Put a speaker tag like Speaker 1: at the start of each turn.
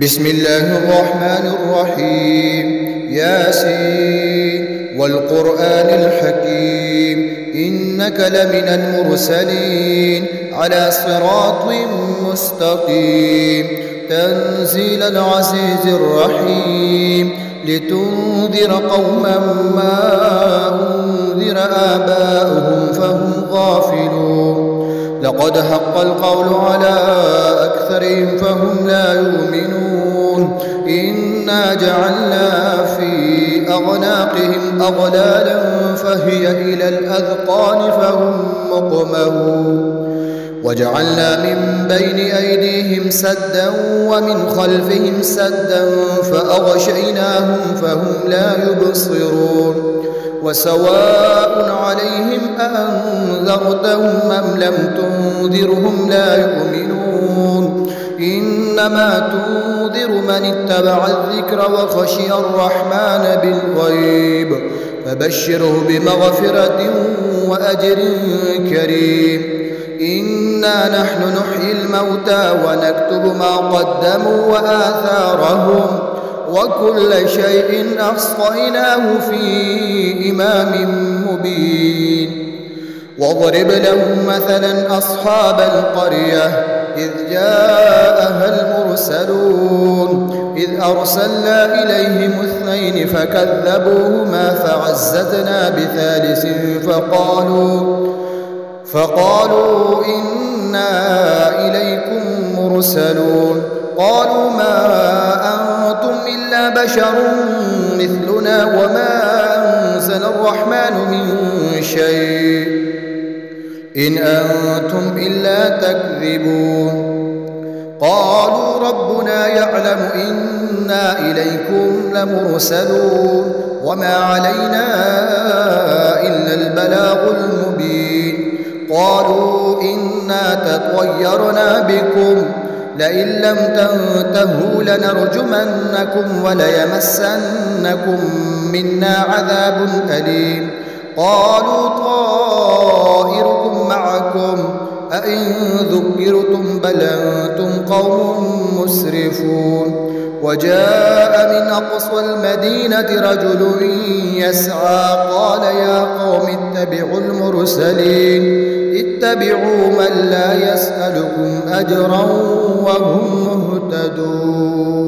Speaker 1: بسم الله الرحمن الرحيم. ياسين والقرآن الحكيم إنك لمن المرسلين على صراط مستقيم تنزيل العزيز الرحيم لتنذر قوما ما أنذر آباؤهم فهم غافلون. لقد حق القول على أكثرهم فهم لا يؤمنون. إنا جعلنا في أعناقهم أغلالا فهي إلى الأذقان فهم مقمحون. وجعلنا من بين أيديهم سدا ومن خلفهم سدا فأغشيناهم فهم لا يبصرون. وسواء عليهم أأنذرتهم أم لم تنذرهم لا يؤمنون. إنما تنذر من اتبع الذكر وخشي الرحمن بالغيب فبشره بمغفرة وأجر كريم. إنا نحن نحيي الموتى ونكتب ما قدموا وآثارهم وكل شيء أحصيناه في إمام مبين. واضرب لهم مثلا أصحاب القرية إذ جاءها المرسلون إذ أرسلنا إليهم 2 فكذبوهما فعززنا بثالث فقالوا إنا إليكم مرسلون. قالوا ما أنتم إلا بشر مثلنا وما أنزل الرحمن من شيء إن أنتم إلا تكذبون. قالوا ربنا يعلم إنا إليكم لمرسلون وما علينا إلا البلاغ المبين. قالوا إنا تطيرنا بكم لئن لم تنتهوا لنرجمنكم وليمسنكم منا عذاب أليم. قالوا طائركم معكم أئن ذكرتم بل أنتم قوم مسرفون. وجاء من أقصى المدينة رجل يسعى قال يا قوم اتبعوا المرسلين اتبعوا من لا يسألكم أجرا وهم مهتدون.